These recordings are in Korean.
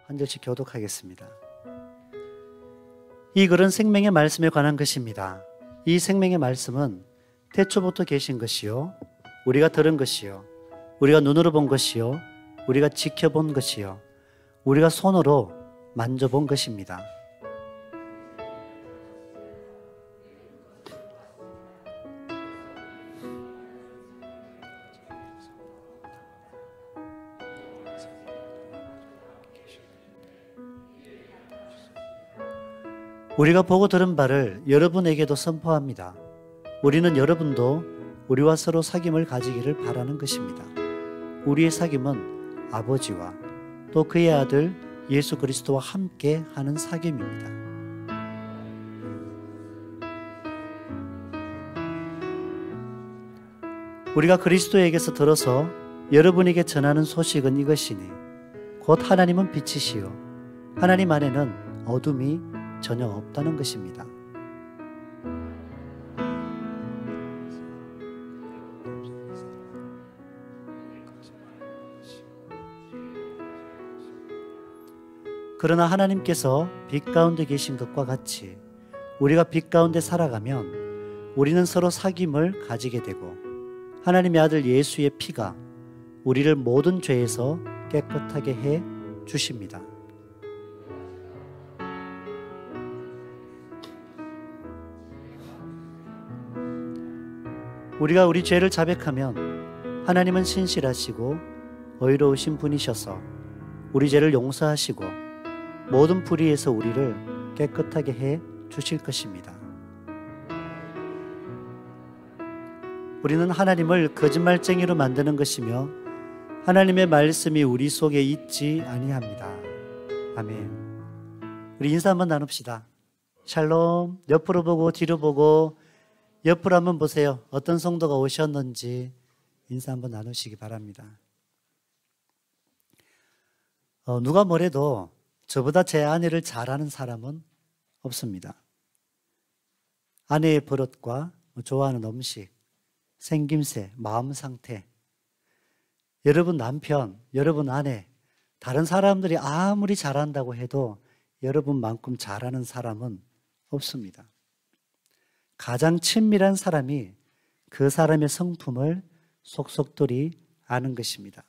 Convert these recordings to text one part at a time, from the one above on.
한 절씩 교독하겠습니다. 이 글은 생명의 말씀에 관한 것입니다. 이 생명의 말씀은 태초부터 계신 것이요, 우리가 들은 것이요, 우리가 눈으로 본 것이요, 우리가 지켜본 것이요, 우리가 손으로 만져본 것입니다. 우리가 보고 들은 바를 여러분에게도 선포합니다. 우리는 여러분도 우리와 서로 사귐을 가지기를 바라는 것입니다. 우리의 사귐은 아버지와 또 그의 아들 예수 그리스도와 함께 하는 사귐입니다. 우리가 그리스도에게서 들어서 여러분에게 전하는 소식은 이것이니 곧 하나님은 빛이시요 하나님 안에는 어둠이 전혀 없다는 것입니다. 그러나 하나님께서 빛 가운데 계신 것과 같이 우리가 빛 가운데 살아가면 우리는 서로 사귐을 가지게 되고 하나님의 아들 예수의 피가 우리를 모든 죄에서 깨끗하게 해 주십니다. 우리가 우리 죄를 자백하면 하나님은 신실하시고 의로우신 분이셔서 우리 죄를 용서하시고 모든 불의에서 우리를 깨끗하게 해 주실 것입니다. 우리는 하나님을 거짓말쟁이로 만드는 것이며 하나님의 말씀이 우리 속에 있지 아니합니다. 아멘. 우리 인사 한번 나눕시다. 샬롬. 옆으로 보고 뒤로 보고 옆으로 한번 보세요. 어떤 성도가 오셨는지 인사 한번 나누시기 바랍니다. 누가 뭐래도 저보다 제 아내를 잘 아는 사람은 없습니다. 아내의 버릇과 좋아하는 음식, 생김새, 마음 상태, 여러분 남편, 여러분 아내, 다른 사람들이 아무리 잘한다고 해도 여러분만큼 잘하는 사람은 없습니다. 가장 친밀한 사람이 그 사람의 성품을 속속들이 아는 것입니다.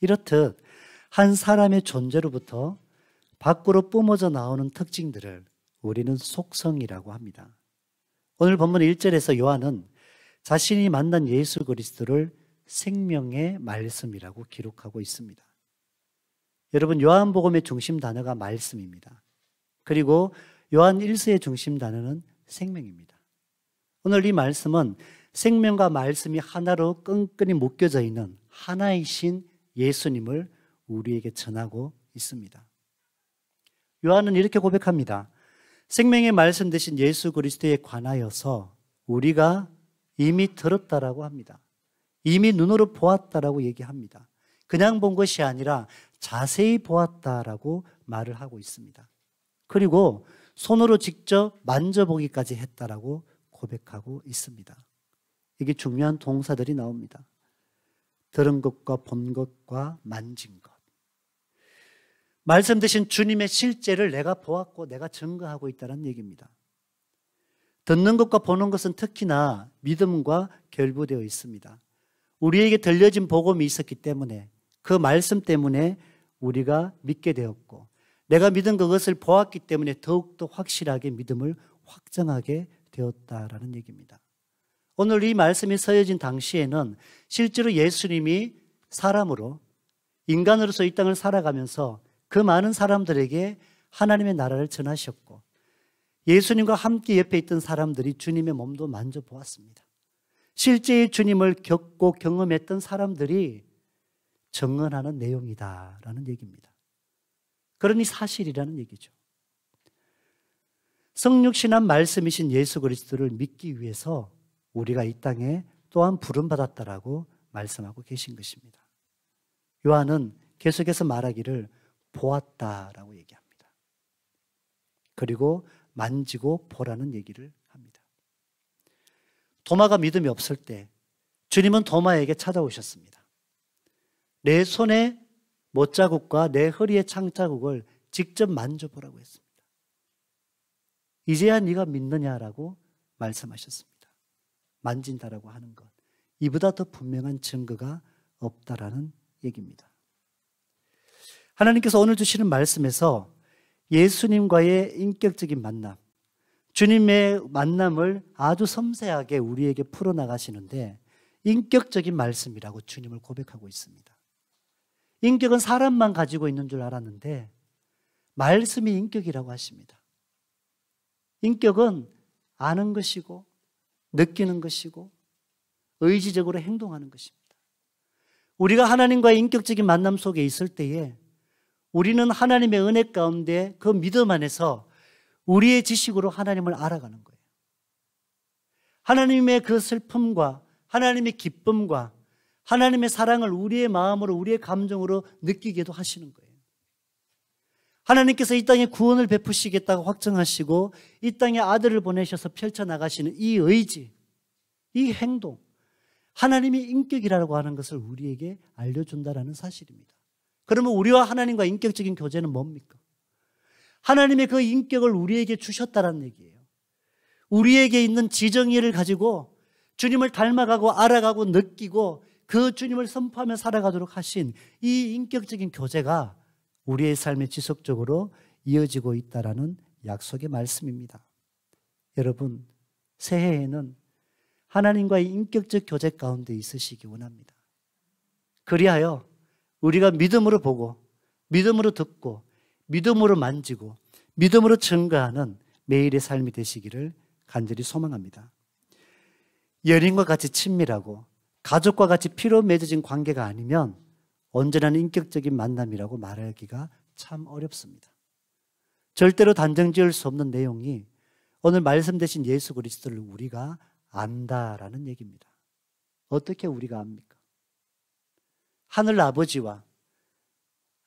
이렇듯 한 사람의 존재로부터 밖으로 뿜어져 나오는 특징들을 우리는 속성이라고 합니다. 오늘 본문 1절에서 요한은 자신이 만난 예수 그리스도를 생명의 말씀이라고 기록하고 있습니다. 여러분, 요한복음의 중심 단어가 말씀입니다. 그리고 요한 1서의 중심 단어는 생명입니다. 오늘 이 말씀은 생명과 말씀이 하나로 끈끈이 묶여져 있는 하나이신 예수님을 우리에게 전하고 있습니다. 요한은 이렇게 고백합니다. 생명의 말씀 되신 예수 그리스도에 관하여서 우리가 이미 들었다라고 합니다. 이미 눈으로 보았다라고 얘기합니다. 그냥 본 것이 아니라 자세히 보았다라고 말을 하고 있습니다. 그리고 손으로 직접 만져보기까지 했다라고 고백하고 있습니다. 이게 중요한 동사들이 나옵니다. 들은 것과 본 것과 만진 것. 말씀 되신 주님의 실제를 내가 보았고 내가 증거하고 있다는 얘기입니다. 듣는 것과 보는 것은 특히나 믿음과 결부되어 있습니다. 우리에게 들려진 복음이 있었기 때문에 그 말씀 때문에 우리가 믿게 되었고 내가 믿은 그것을 보았기 때문에 더욱더 확실하게 믿음을 확정하게 되었다라는 얘기입니다. 오늘 이 말씀이 서여진 당시에는 실제로 예수님이 사람으로 인간으로서 이 땅을 살아가면서 그 많은 사람들에게 하나님의 나라를 전하셨고 예수님과 함께 옆에 있던 사람들이 주님의 몸도 만져보았습니다. 실제의 주님을 겪고 경험했던 사람들이 증언하는 내용이다라는 얘기입니다. 그러니 사실이라는 얘기죠. 성육신한 말씀이신 예수 그리스도를 믿기 위해서 우리가 이 땅에 또한 부름받았다라고 말씀하고 계신 것입니다. 요한은 계속해서 말하기를 보았다라고 얘기합니다. 그리고 만지고 보라는 얘기를 합니다. 도마가 믿음이 없을 때 주님은 도마에게 찾아오셨습니다. 내 손에 못자국과 내 허리의 창자국을 직접 만져보라고 했습니다. 이제야 네가 믿느냐라고 말씀하셨습니다. 만진다라고 하는 것, 이보다 더 분명한 증거가 없다라는 얘기입니다. 하나님께서 오늘 주시는 말씀에서 예수님과의 인격적인 만남, 주님의 만남을 아주 섬세하게 우리에게 풀어나가시는데 인격적인 말씀이라고 주님을 고백하고 있습니다. 인격은 사람만 가지고 있는 줄 알았는데 말씀이 인격이라고 하십니다. 인격은 아는 것이고 느끼는 것이고 의지적으로 행동하는 것입니다. 우리가 하나님과의 인격적인 만남 속에 있을 때에 우리는 하나님의 은혜 가운데 그 믿음 안에서 우리의 지식으로 하나님을 알아가는 거예요. 하나님의 그 슬픔과 하나님의 기쁨과 하나님의 사랑을 우리의 마음으로 우리의 감정으로 느끼게도 하시는 거예요. 하나님께서 이 땅에 구원을 베푸시겠다고 확정하시고 이 땅에 아들을 보내셔서 펼쳐나가시는 이 의지, 이 행동, 하나님의 인격이라고 하는 것을 우리에게 알려준다는 사실입니다. 그러면 우리와 하나님과 인격적인 교제는 뭡니까? 하나님의 그 인격을 우리에게 주셨다는 얘기예요. 우리에게 있는 지정의를 가지고 주님을 닮아가고 알아가고 느끼고 그 주님을 선포하며 살아가도록 하신 이 인격적인 교제가 우리의 삶에 지속적으로 이어지고 있다라는 약속의 말씀입니다. 여러분, 새해에는 하나님과의 인격적 교제 가운데 있으시기 원합니다. 그리하여 우리가 믿음으로 보고 믿음으로 듣고 믿음으로 만지고 믿음으로 증거하는 매일의 삶이 되시기를 간절히 소망합니다. 연인과 같이 친밀하고 가족과 같이 피로 맺어진 관계가 아니면 언제나 인격적인 만남이라고 말하기가 참 어렵습니다. 절대로 단정 지을 수 없는 내용이 오늘 말씀되신 예수 그리스도를 우리가 안다라는 얘기입니다. 어떻게 우리가 압니까? 하늘 아버지와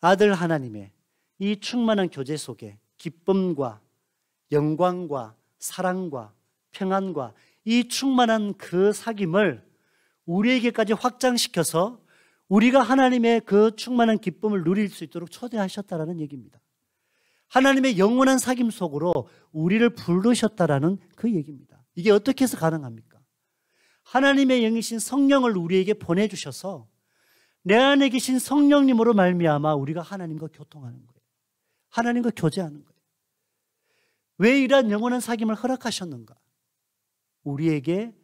아들 하나님의 이 충만한 교제 속에 기쁨과 영광과 사랑과 평안과 이 충만한 그 사귐을 우리에게까지 확장시켜서 우리가 하나님의 그 충만한 기쁨을 누릴 수 있도록 초대하셨다라는 얘기입니다. 하나님의 영원한 사귐 속으로 우리를 부르셨다라는 그 얘기입니다. 이게 어떻게 해서 가능합니까? 하나님의 영이신 성령을 우리에게 보내주셔서 내 안에 계신 성령님으로 말미암아 우리가 하나님과 교통하는 거예요. 하나님과 교제하는 거예요. 왜 이러한 영원한 사귐을 허락하셨는가? 우리에게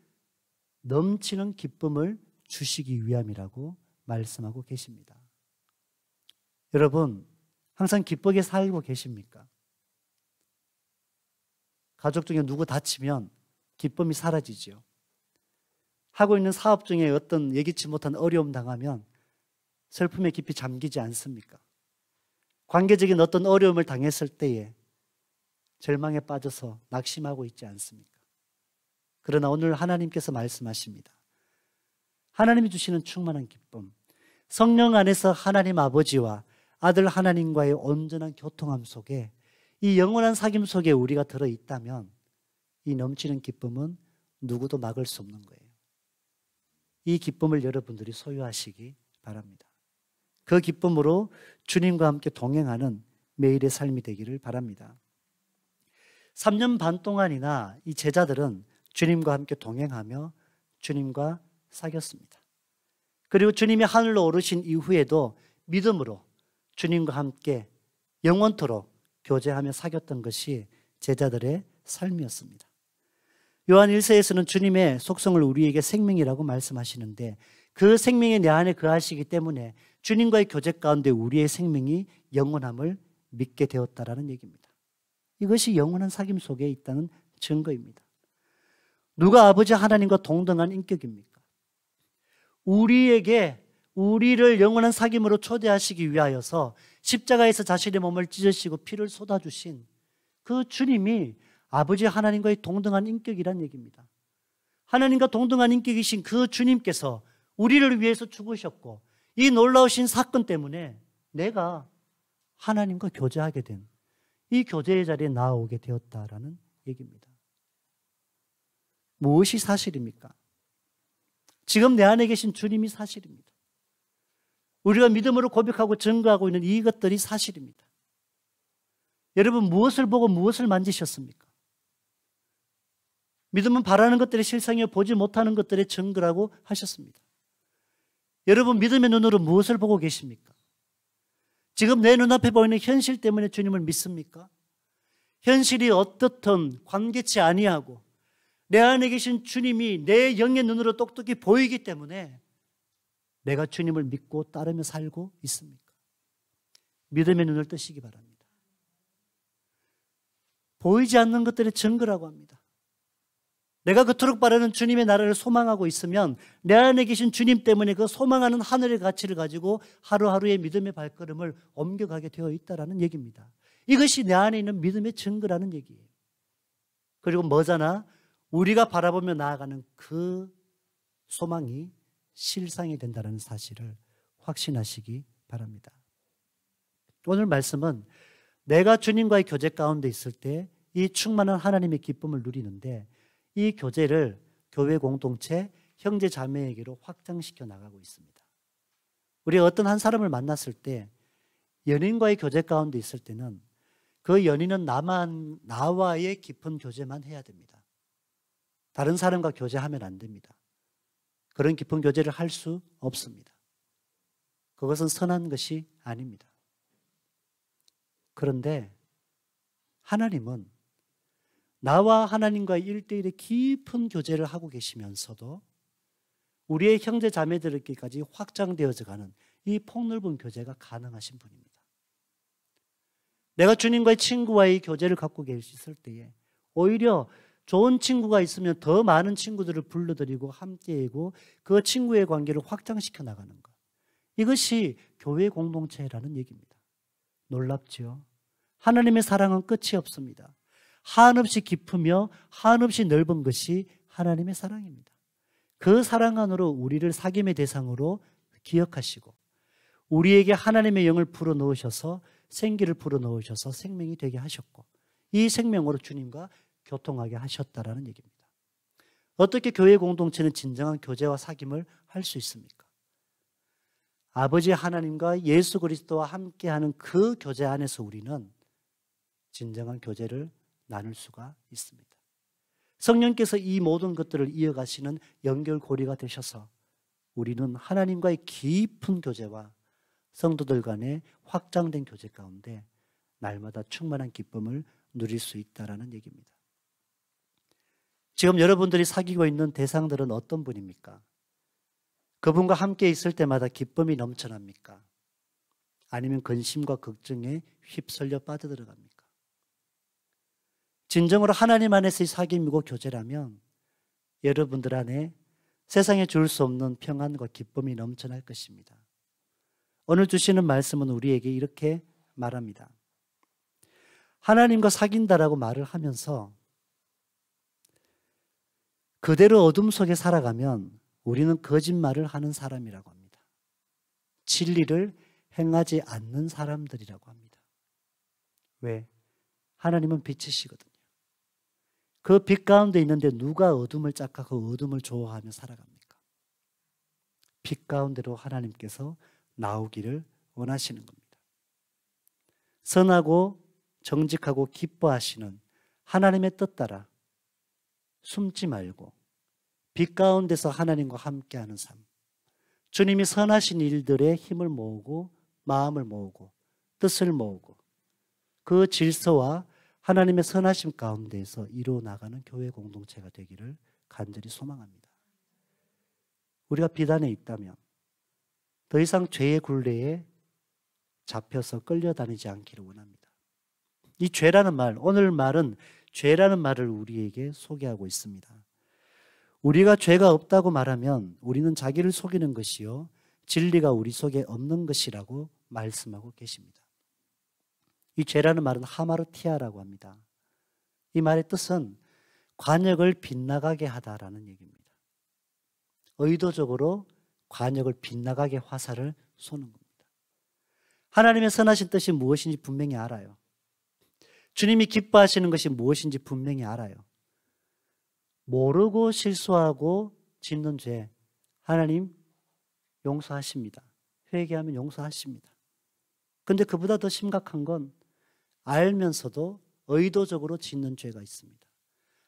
넘치는 기쁨을 주시기 위함이라고 말씀하고 계십니다. 여러분, 항상 기쁘게 살고 계십니까? 가족 중에 누구 다치면 기쁨이 사라지죠. 하고 있는 사업 중에 어떤 예기치 못한 어려움 당하면 슬픔에 깊이 잠기지 않습니까? 관계적인 어떤 어려움을 당했을 때에 절망에 빠져서 낙심하고 있지 않습니까? 그러나 오늘 하나님께서 말씀하십니다. 하나님이 주시는 충만한 기쁨, 성령 안에서 하나님 아버지와 아들 하나님과의 온전한 교통함 속에 이 영원한 사귐 속에 우리가 들어있다면 이 넘치는 기쁨은 누구도 막을 수 없는 거예요. 이 기쁨을 여러분들이 소유하시기 바랍니다. 그 기쁨으로 주님과 함께 동행하는 매일의 삶이 되기를 바랍니다. 3년 반 동안이나 이 제자들은 주님과 함께 동행하며 주님과 사귀었습니다. 그리고 주님이 하늘로 오르신 이후에도 믿음으로 주님과 함께 영원토록 교제하며 사귀었던 것이 제자들의 삶이었습니다. 요한 1서에서는 주님의 속성을 우리에게 생명이라고 말씀하시는데 그 생명이 내 안에 거하시기 때문에 주님과의 교제 가운데 우리의 생명이 영원함을 믿게 되었다라는 얘기입니다. 이것이 영원한 사귐 속에 있다는 증거입니다. 누가 아버지 하나님과 동등한 인격입니까? 우리를 영원한 사귐으로 초대하시기 위하여서 십자가에서 자신의 몸을 찢으시고 피를 쏟아주신 그 주님이 아버지 하나님과의 동등한 인격이란 얘기입니다. 하나님과 동등한 인격이신 그 주님께서 우리를 위해서 죽으셨고 이 놀라우신 사건 때문에 내가 하나님과 교제하게 된 이 교제의 자리에 나아오게 되었다라는 얘기입니다. 무엇이 사실입니까? 지금 내 안에 계신 주님이 사실입니다. 우리가 믿음으로 고백하고 증거하고 있는 이것들이 사실입니다. 여러분, 무엇을 보고 무엇을 만지셨습니까? 믿음은 바라는 것들의 실상이요 보지 못하는 것들의 증거라고 하셨습니다. 여러분, 믿음의 눈으로 무엇을 보고 계십니까? 지금 내 눈앞에 보이는 현실 때문에 주님을 믿습니까? 현실이 어떻든 관계치 아니하고 내 안에 계신 주님이 내 영의 눈으로 똑똑히 보이기 때문에 내가 주님을 믿고 따르며 살고 있습니까? 믿음의 눈을 뜨시기 바랍니다. 보이지 않는 것들의 증거라고 합니다. 내가 그토록 바라는 주님의 나라를 소망하고 있으면 내 안에 계신 주님 때문에 그 소망하는 하늘의 가치를 가지고 하루하루의 믿음의 발걸음을 옮겨가게 되어 있다는 얘기입니다. 이것이 내 안에 있는 믿음의 증거라는 얘기예요. 그리고 뭐잖아? 우리가 바라보며 나아가는 그 소망이 실상이 된다는 사실을 확신하시기 바랍니다. 오늘 말씀은 내가 주님과의 교제 가운데 있을 때 이 충만한 하나님의 기쁨을 누리는데 이 교제를 교회 공동체, 형제 자매에게로 확장시켜 나가고 있습니다. 우리가 어떤 한 사람을 만났을 때 연인과의 교제 가운데 있을 때는 그 연인은 나와의 깊은 교제만 해야 됩니다. 다른 사람과 교제하면 안 됩니다. 그런 깊은 교제를 할 수 없습니다. 그것은 선한 것이 아닙니다. 그런데 하나님은 나와 하나님과의 1:1의 깊은 교제를 하고 계시면서도 우리의 형제 자매들에게까지 확장되어져 가는 이 폭넓은 교제가 가능하신 분입니다. 내가 주님과의 친구와의 교제를 갖고 계실 때에 오히려 좋은 친구가 있으면 더 많은 친구들을 불러들이고 함께하고 그 친구의 관계를 확장시켜 나가는 것. 이것이 교회 공동체라는 얘기입니다. 놀랍죠? 하나님의 사랑은 끝이 없습니다. 한없이 깊으며 한없이 넓은 것이 하나님의 사랑입니다. 그 사랑 안으로 우리를 사귐의 대상으로 기억하시고 우리에게 하나님의 영을 불어넣으셔서 생기를 불어넣으셔서 생명이 되게 하셨고 이 생명으로 주님과 교통하게 하셨다라는 얘기입니다. 어떻게 교회 공동체는 진정한 교제와 사귐을 할 수 있습니까? 아버지 하나님과 예수 그리스도와 함께하는 그 교제 안에서 우리는 진정한 교제를 나눌 수가 있습니다. 성령께서 이 모든 것들을 이어가시는 연결고리가 되셔서 우리는 하나님과의 깊은 교제와 성도들 간의 확장된 교제 가운데 날마다 충만한 기쁨을 누릴 수 있다는 얘기입니다. 지금 여러분들이 사귀고 있는 대상들은 어떤 분입니까? 그분과 함께 있을 때마다 기쁨이 넘쳐납니까? 아니면 근심과 걱정에 휩쓸려 빠져들어갑니까? 진정으로 하나님 안에서의 사귐이고 교제라면 여러분들 안에 세상에 줄 수 없는 평안과 기쁨이 넘쳐날 것입니다. 오늘 주시는 말씀은 우리에게 이렇게 말합니다. 하나님과 사귄다라고 말을 하면서 그대로 어둠 속에 살아가면 우리는 거짓말을 하는 사람이라고 합니다. 진리를 행하지 않는 사람들이라고 합니다. 왜? 하나님은 빛이시거든요. 그 빛 가운데 있는데 누가 어둠을 짝하고 어둠을 좋아하며 살아갑니까? 빛 가운데로 하나님께서 나오기를 원하시는 겁니다. 선하고 정직하고 기뻐하시는 하나님의 뜻 따라 숨지 말고 빛 가운데서 하나님과 함께하는 삶. 주님이 선하신 일들에 힘을 모으고 마음을 모으고 뜻을 모으고 그 질서와 하나님의 선하심 가운데에서 이루어 나가는 교회 공동체가 되기를 간절히 소망합니다. 우리가 비단에 있다면 더 이상 죄의 굴레에 잡혀서 끌려다니지 않기를 원합니다. 이 죄라는 말, 오늘 말은 죄라는 말을 우리에게 소개하고 있습니다. 우리가 죄가 없다고 말하면 우리는 자기를 속이는 것이요 진리가 우리 속에 없는 것이라고 말씀하고 계십니다. 이 죄라는 말은 하마르티아라고 합니다. 이 말의 뜻은 관역을 빗나가게 하다라는 얘기입니다. 의도적으로 관역을 빗나가게 화살을 쏘는 겁니다. 하나님의 선하신 뜻이 무엇인지 분명히 알아요. 주님이 기뻐하시는 것이 무엇인지 분명히 알아요. 모르고 실수하고 짓는 죄 하나님 용서하십니다. 회개하면 용서하십니다. 근데 그보다 더 심각한 건 알면서도 의도적으로 짓는 죄가 있습니다.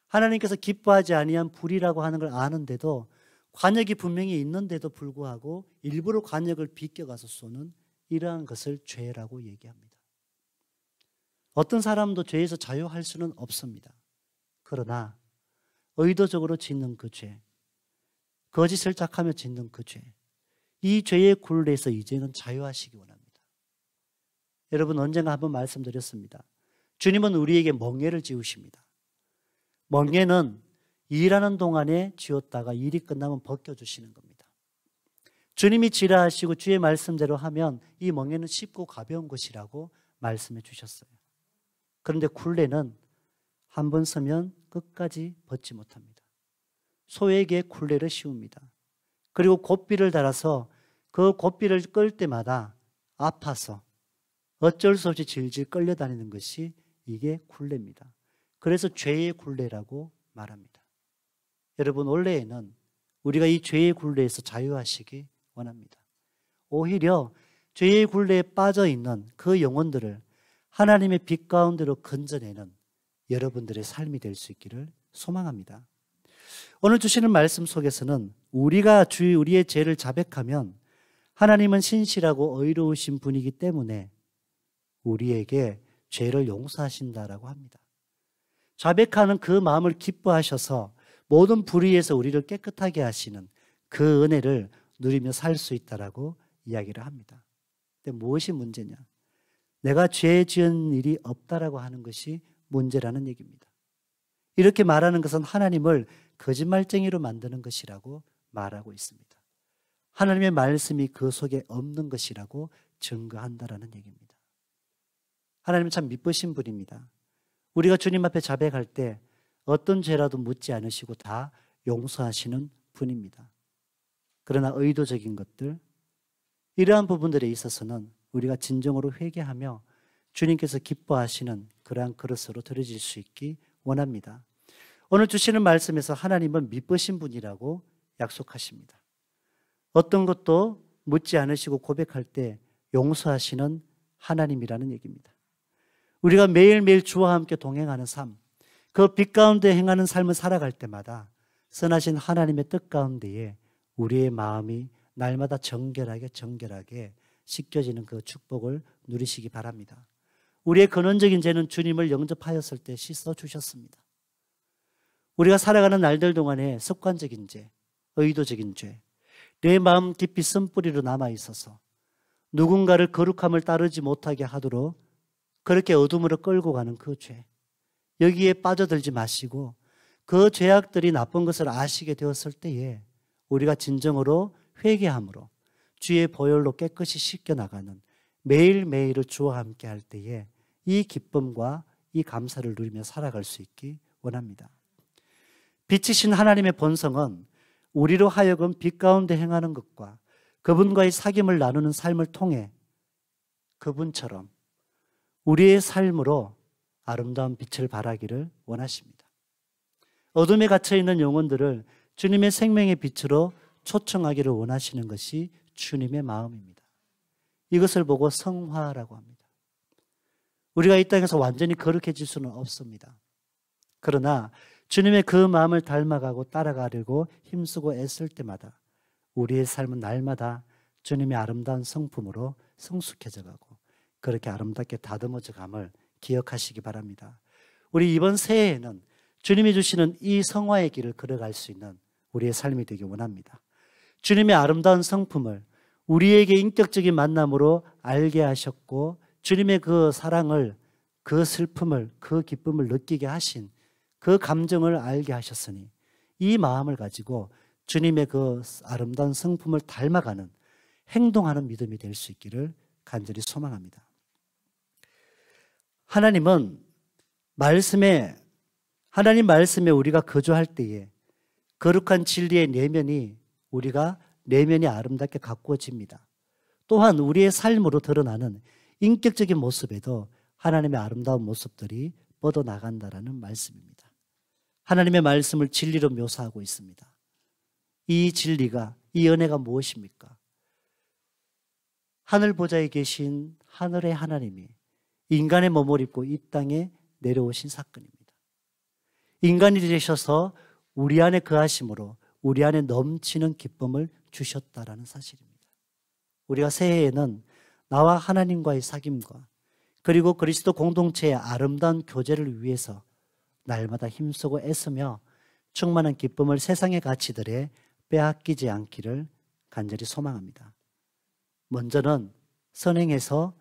하나님께서 기뻐하지 아니한 불이라고 하는 걸 아는데도 관역이 분명히 있는데도 불구하고 일부러 관역을 비껴가서 쏘는 이러한 것을 죄라고 얘기합니다. 어떤 사람도 죄에서 자유할 수는 없습니다. 그러나 의도적으로 짓는 그 죄, 거짓을 짝하며 짓는 그 죄, 이 죄의 굴레에서 이제는 자유하시기 원합니다. 여러분, 언젠가 한번 말씀드렸습니다. 주님은 우리에게 멍에를 지우십니다. 멍에는 일하는 동안에 지웠다가 일이 끝나면 벗겨주시는 겁니다. 주님이 지라하시고 주의 말씀대로 하면 이 멍에는 쉽고 가벼운 것이라고 말씀해 주셨어요. 그런데 굴레는 한 번 쓰면 끝까지 벗지 못합니다. 소에게 굴레를 씌웁니다. 그리고 고삐를 달아서 그 고삐를 끌 때마다 아파서 어쩔 수 없이 질질 끌려다니는 것이 이게 굴레입니다. 그래서 죄의 굴레라고 말합니다. 여러분, 원래에는 우리가 이 죄의 굴레에서 자유하시기 원합니다. 오히려 죄의 굴레에 빠져 있는 그 영혼들을 하나님의 빛 가운데로 건져내는 여러분들의 삶이 될 수 있기를 소망합니다. 오늘 주시는 말씀 속에서는 우리가 우리의 죄를 자백하면 하나님은 신실하고 의로우신 분이기 때문에 우리에게 죄를 용서하신다라고 합니다. 자백하는 그 마음을 기뻐하셔서 모든 불의에서 우리를 깨끗하게 하시는 그 은혜를 누리며 살 수 있다라고 이야기를 합니다. 근데 무엇이 문제냐? 내가 죄 지은 일이 없다라고 하는 것이 문제라는 얘기입니다. 이렇게 말하는 것은 하나님을 거짓말쟁이로 만드는 것이라고 말하고 있습니다. 하나님의 말씀이 그 속에 없는 것이라고 증거한다라는 얘기입니다. 하나님은 참 미쁘신 분입니다. 우리가 주님 앞에 자백할 때 어떤 죄라도 묻지 않으시고 다 용서하시는 분입니다. 그러나 의도적인 것들, 이러한 부분들에 있어서는 우리가 진정으로 회개하며 주님께서 기뻐하시는 그러한 그릇으로 드려질 수 있기 원합니다. 오늘 주시는 말씀에서 하나님은 미쁘신 분이라고 약속하십니다. 어떤 것도 묻지 않으시고 고백할 때 용서하시는 하나님이라는 얘기입니다. 우리가 매일매일 주와 함께 동행하는 삶, 그 빛 가운데 행하는 삶을 살아갈 때마다 선하신 하나님의 뜻 가운데에 우리의 마음이 날마다 정결하게 씻겨지는 그 축복을 누리시기 바랍니다. 우리의 근원적인 죄는 주님을 영접하였을 때 씻어주셨습니다. 우리가 살아가는 날들 동안에 습관적인 죄, 의도적인 죄, 내 마음 깊이 쓴뿌리로 남아있어서 누군가를 거룩함을 따르지 못하게 하도록 그렇게 어둠으로 끌고 가는 그 죄, 여기에 빠져들지 마시고 그 죄악들이 나쁜 것을 아시게 되었을 때에 우리가 진정으로 회개함으로 주의 보혈로 깨끗이 씻겨나가는 매일매일을 주와 함께 할 때에 이 기쁨과 이 감사를 누리며 살아갈 수 있기 원합니다. 빛이신 하나님의 본성은 우리로 하여금 빛 가운데 행하는 것과 그분과의 사귐을 나누는 삶을 통해 그분처럼 우리의 삶으로 아름다운 빛을 발하기를 원하십니다. 어둠에 갇혀있는 영혼들을 주님의 생명의 빛으로 초청하기를 원하시는 것이 주님의 마음입니다. 이것을 보고 성화라고 합니다. 우리가 이 땅에서 완전히 거룩해질 수는 없습니다. 그러나 주님의 그 마음을 닮아가고 따라가려고 힘쓰고 애쓸 때마다 우리의 삶은 날마다 주님의 아름다운 성품으로 성숙해져 가고 그렇게 아름답게 다듬어져 감을 기억하시기 바랍니다. 우리 이번 새해에는 주님이 주시는 이 성화의 길을 걸어갈 수 있는 우리의 삶이 되기 원합니다. 주님의 아름다운 성품을 우리에게 인격적인 만남으로 알게 하셨고 주님의 그 사랑을, 그 슬픔을, 그 기쁨을 느끼게 하신 그 감정을 알게 하셨으니 이 마음을 가지고 주님의 그 아름다운 성품을 닮아가는 행동하는 믿음이 될 수 있기를 간절히 소망합니다. 하나님 말씀에 우리가 거주할 때에 거룩한 진리의 우리가 내면이 아름답게 가꾸어집니다. 또한 우리의 삶으로 드러나는 인격적인 모습에도 하나님의 아름다운 모습들이 뻗어나간다라는 말씀입니다. 하나님의 말씀을 진리로 묘사하고 있습니다. 이 진리가, 이 은혜가 무엇입니까? 하늘 보좌에 계신 하늘의 하나님이 인간의 몸을 입고 이 땅에 내려오신 사건입니다. 인간이 되셔서 우리 안에 거하심으로 우리 안에 넘치는 기쁨을 주셨다라는 사실입니다. 우리가 새해에는 나와 하나님과의 사귐과 그리고 그리스도 공동체의 아름다운 교제를 위해서 날마다 힘쓰고 애쓰며 충만한 기쁨을 세상의 가치들에 빼앗기지 않기를 간절히 소망합니다. 먼저는 선행해서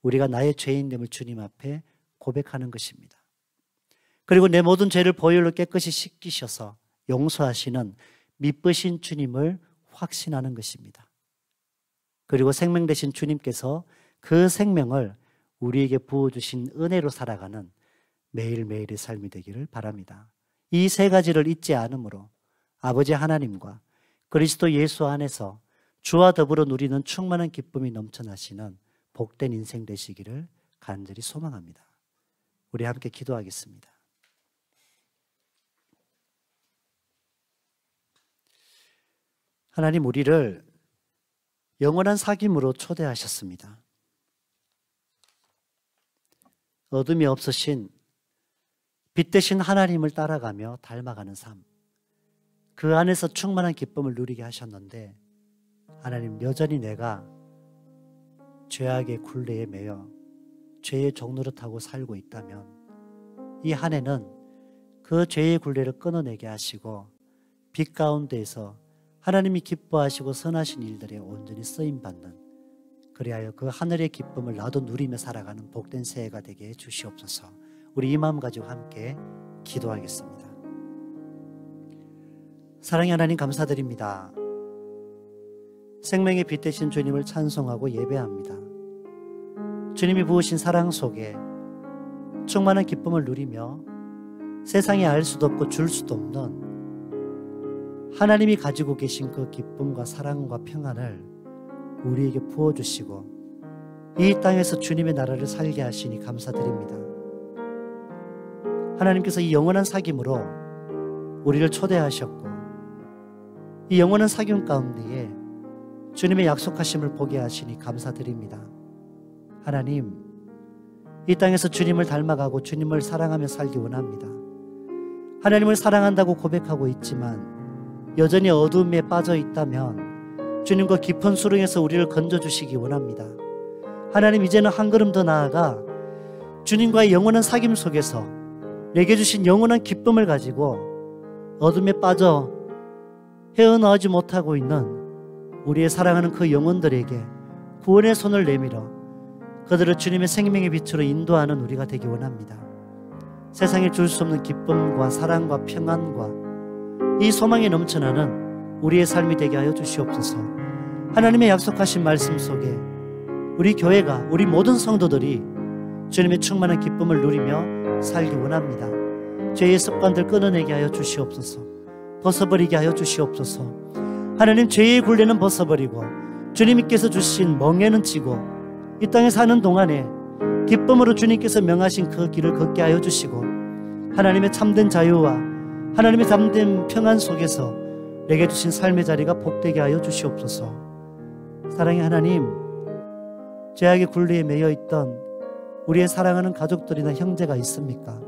우리가 나의 죄인됨을 주님 앞에 고백하는 것입니다. 그리고 내 모든 죄를 보혈로 깨끗이 씻기셔서 용서하시는 미쁘신 주님을 확신하는 것입니다. 그리고 생명 되신 주님께서 그 생명을 우리에게 부어주신 은혜로 살아가는 매일매일의 삶이 되기를 바랍니다. 이 세 가지를 잊지 않으므로 아버지 하나님과 그리스도 예수 안에서 주와 더불어 누리는 충만한 기쁨이 넘쳐나시는 복된 인생 되시기를 간절히 소망합니다. 우리 함께 기도하겠습니다. 하나님, 우리를 영원한 사귐으로 초대하셨습니다. 어둠이 없으신 빛 대신 하나님을 따라가며 닮아가는 삶, 그 안에서 충만한 기쁨을 누리게 하셨는데, 하나님, 여전히 내가 죄악의 굴레에 매여 죄의 종로를 타고 살고 있다면 이 한 해는 그 죄의 굴레를 끊어내게 하시고 빛 가운데에서 하나님이 기뻐하시고 선하신 일들에 온전히 쓰임받는, 그리하여 그 하늘의 기쁨을 나도 누리며 살아가는 복된 새해가 되게 해주시옵소서. 우리 이 마음 가지고 함께 기도하겠습니다. 사랑의 하나님, 감사드립니다. 생명의 빛 되신 주님을 찬송하고 예배합니다. 주님이 부으신 사랑 속에 충만한 기쁨을 누리며 세상에 알 수도 없고 줄 수도 없는 하나님이 가지고 계신 그 기쁨과 사랑과 평안을 우리에게 부어주시고 이 땅에서 주님의 나라를 살게 하시니 감사드립니다. 하나님께서 이 영원한 사귐으로 우리를 초대하셨고 이 영원한 사귐 가운데에 주님의 약속하심을 보게 하시니 감사드립니다. 하나님, 이 땅에서 주님을 닮아가고 주님을 사랑하며 살기 원합니다. 하나님을 사랑한다고 고백하고 있지만 여전히 어두움에 빠져 있다면 주님과 깊은 수렁에서 우리를 건져주시기 원합니다. 하나님, 이제는 한 걸음 더 나아가 주님과의 영원한 사귐 속에서 내게 주신 영원한 기쁨을 가지고 어둠에 빠져 헤어나오지 못하고 있는 우리의 사랑하는 그 영혼들에게 구원의 손을 내밀어 그들을 주님의 생명의 빛으로 인도하는 우리가 되기 원합니다. 세상에 줄 수 없는 기쁨과 사랑과 평안과 이 소망이 넘쳐나는 우리의 삶이 되게 하여 주시옵소서. 하나님의 약속하신 말씀 속에 우리 교회가, 우리 모든 성도들이 주님의 충만한 기쁨을 누리며 살기 원합니다. 죄의 습관들 끊어내게 하여 주시옵소서. 벗어버리게 하여 주시옵소서. 하나님, 죄의 굴레는 벗어버리고 주님께서 주신 멍에는 치고 이 땅에 사는 동안에 기쁨으로 주님께서 명하신 그 길을 걷게 하여 주시고 하나님의 참된 자유와 하나님의 참된 평안 속에서 내게 주신 삶의 자리가 복되게 하여 주시옵소서. 사랑의 하나님, 죄악의 굴레에 매여 있던 우리의 사랑하는 가족들이나 형제가 있습니까?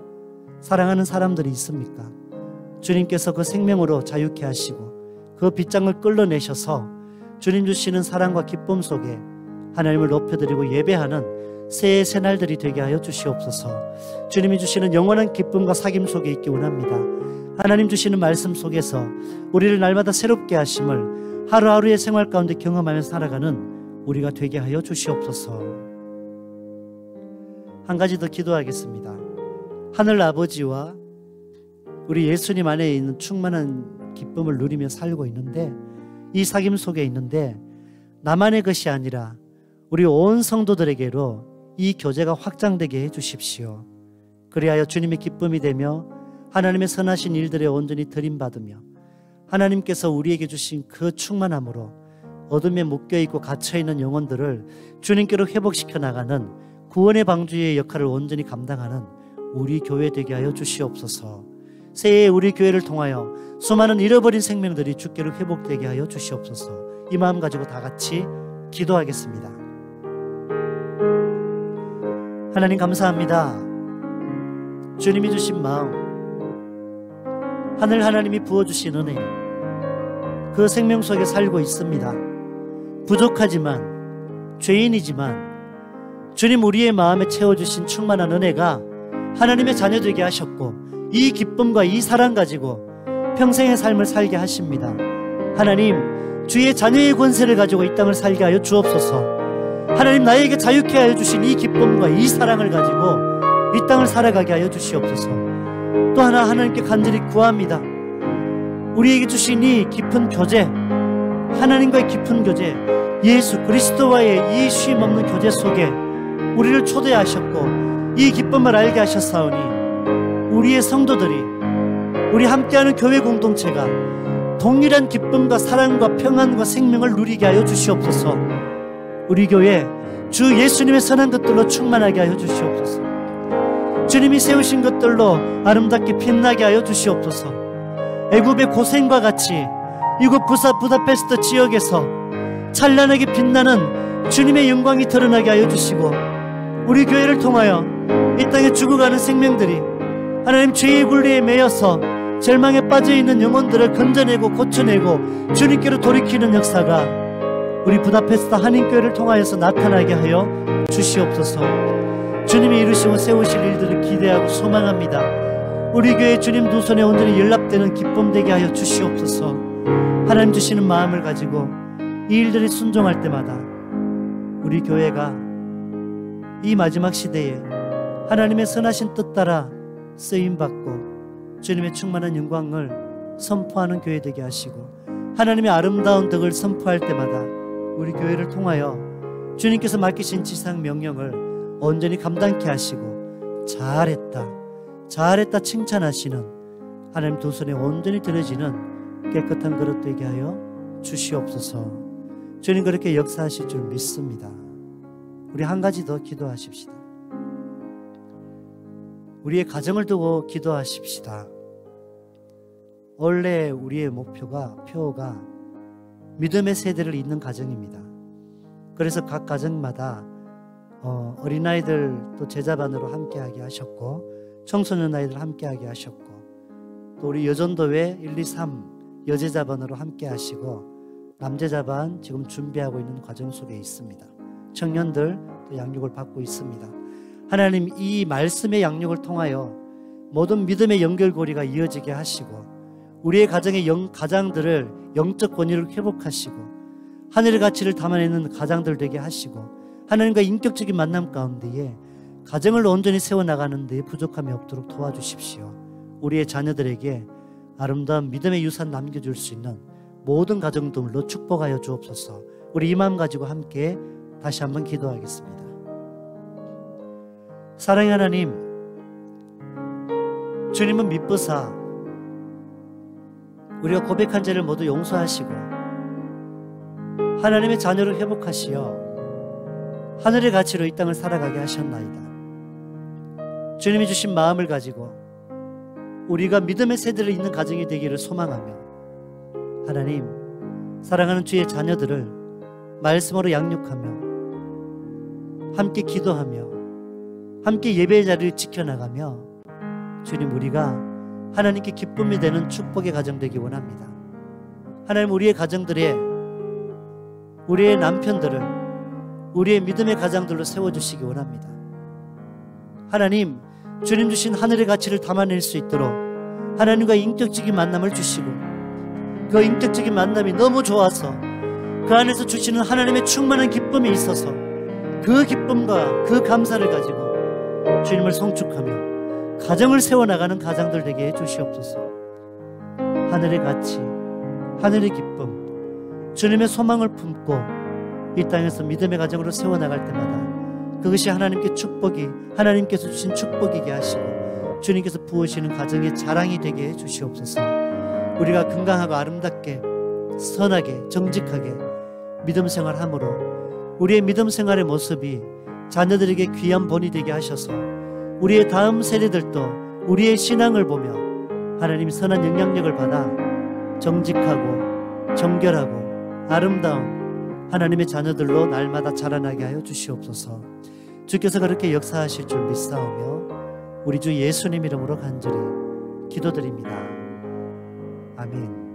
사랑하는 사람들이 있습니까? 주님께서 그 생명으로 자유케 하시고 그 빗장을 끌어내셔서 주님 주시는 사랑과 기쁨 속에 하나님을 높여드리고 예배하는 새해 새날들이 되게 하여 주시옵소서. 주님이 주시는 영원한 기쁨과 사귐 속에 있기 원합니다. 하나님 주시는 말씀 속에서 우리를 날마다 새롭게 하심을 하루하루의 생활 가운데 경험하며 살아가는 우리가 되게 하여 주시옵소서. 한 가지 더 기도하겠습니다. 하늘 아버지와 우리 예수님 안에 있는 충만한 기쁨을 누리며 살고 있는데, 이 사귐 속에 있는데 나만의 것이 아니라 우리 온 성도들에게로 이 교제가 확장되게 해주십시오. 그리하여 주님의 기쁨이 되며 하나님의 선하신 일들에 온전히 드림받으며 하나님께서 우리에게 주신 그 충만함으로 어둠에 묶여있고 갇혀있는 영혼들을 주님께로 회복시켜 나가는 구원의 방주의 역할을 온전히 감당하는 우리 교회 되게 하여 주시옵소서. 새해에 우리 교회를 통하여 수많은 잃어버린 생명들이 주께로 회복되게 하여 주시옵소서. 이 마음 가지고 다 같이 기도하겠습니다. 하나님 감사합니다. 주님이 주신 마음, 하늘 하나님이 부어주신 은혜, 그 생명 속에 살고 있습니다. 부족하지만, 죄인이지만 주님 우리의 마음에 채워주신 충만한 은혜가 하나님의 자녀 되게 하셨고, 이 기쁨과 이 사랑 가지고 평생의 삶을 살게 하십니다. 하나님, 주의 자녀의 권세를 가지고 이 땅을 살게 하여 주옵소서. 하나님, 나에게 자유케 하여 주신 이 기쁨과 이 사랑을 가지고 이 땅을 살아가게 하여 주시옵소서. 또 하나 하나님께 간절히 구합니다. 우리에게 주신 이 깊은 교제, 하나님과의 깊은 교제, 예수 그리스도와의 이 쉼 없는 교제 속에 우리를 초대하셨고 이 기쁨을 알게 하셨사오니, 우리의 성도들이, 우리 함께하는 교회 공동체가 동일한 기쁨과 사랑과 평안과 생명을 누리게 하여 주시옵소서. 우리 교회 주 예수님의 선한 것들로 충만하게 하여 주시옵소서. 주님이 세우신 것들로 아름답게 빛나게 하여 주시옵소서. 애굽의 고센과 같이 이곳 부다페스트 지역에서 찬란하게 빛나는 주님의 영광이 드러나게 하여 주시고, 우리 교회를 통하여 이 땅에 죽어가는 생명들이 하나님 죄의 굴레에 매여서 절망에 빠져있는 영혼들을 건져내고 고쳐내고 주님께로 돌이키는 역사가 우리 부다페스트 한인교회를 통하여서 나타나게 하여 주시옵소서. 주님이 이루시고 세우실 일들을 기대하고 소망합니다. 우리 교회 주님 두 손에 온전히 연락되는 기쁨 되게 하여 주시옵소서. 하나님 주시는 마음을 가지고 이 일들이 순종할 때마다 우리 교회가 이 마지막 시대에 하나님의 선하신 뜻 따라 쓰임받고 주님의 충만한 영광을 선포하는 교회 되게 하시고, 하나님의 아름다운 덕을 선포할 때마다 우리 교회를 통하여 주님께서 맡기신 지상 명령을 온전히 감당케 하시고, 잘했다, 잘했다 칭찬하시는 하나님 두 손에 온전히 들어지는 깨끗한 그릇 되게 하여 주시옵소서. 주님 그렇게 역사하실 줄 믿습니다. 우리 한 가지 더 기도하십시다. 우리의 가정을 두고 기도하십시다. 원래 우리의 표가 믿음의 세대를 잇는 가정입니다. 그래서 각 가정마다 어린아이들 또 제자반으로 함께하게 하셨고, 청소년 아이들 함께하게 하셨고, 또 우리 여전도회 1, 2, 3 여제자반으로 함께 하시고, 남제자반 지금 준비하고 있는 과정 속에 있습니다. 청년들 또 양육을 받고 있습니다. 하나님, 이 말씀의 양육을 통하여 모든 믿음의 연결고리가 이어지게 하시고, 우리의 가장들을 영적 권위를 회복하시고, 하늘의 가치를 담아내는 가장들 되게 하시고, 하나님과 인격적인 만남 가운데에 가정을 온전히 세워나가는 데 부족함이 없도록 도와주십시오. 우리의 자녀들에게 아름다운 믿음의 유산 남겨줄 수 있는 모든 가정들로 축복하여 주옵소서. 우리 이 마음 가지고 함께 다시 한번 기도하겠습니다. 사랑의 하나님, 주님은 미쁘사 우리가 고백한 죄를 모두 용서하시고 하나님의 자녀를 회복하시어 하늘의 가치로 이 땅을 살아가게 하셨나이다. 주님이 주신 마음을 가지고 우리가 믿음의 세대를 잇는 가정이 되기를 소망하며, 하나님, 사랑하는 주의 자녀들을 말씀으로 양육하며 함께 기도하며 함께 예배의 자리를 지켜나가며, 주님, 우리가 하나님께 기쁨이 되는 축복의 가정 되기 원합니다. 하나님, 우리의 가정들에 우리의 남편들을 우리의 믿음의 가장들로 세워주시기 원합니다. 하나님, 주님 주신 하늘의 가치를 담아낼 수 있도록 하나님과 인격적인 만남을 주시고, 그 인격적인 만남이 너무 좋아서 그 안에서 주시는 하나님의 충만한 기쁨이 있어서 그 기쁨과 그 감사를 가지고 주님을 송축하며 가정을 세워나가는 가장들 되게 해주시옵소서. 하늘의 가치, 하늘의 기쁨, 주님의 소망을 품고 이 땅에서 믿음의 가정으로 세워나갈 때마다 그것이 하나님께 축복이, 하나님께서 주신 축복이게 하시고 주님께서 부으시는 가정의 자랑이 되게 해주시옵소서. 우리가 건강하고 아름답게 선하게 정직하게 믿음 생활함으로 우리의 믿음 생활의 모습이 자녀들에게 귀한 본이 되게 하셔서 우리의 다음 세대들도 우리의 신앙을 보며 하나님 선한 영향력을 받아 정직하고 정결하고 아름다운 하나님의 자녀들로 날마다 자라나게 하여 주시옵소서. 주께서 그렇게 역사하실 줄 믿사오며 우리 주 예수님 이름으로 간절히 기도드립니다. 아멘.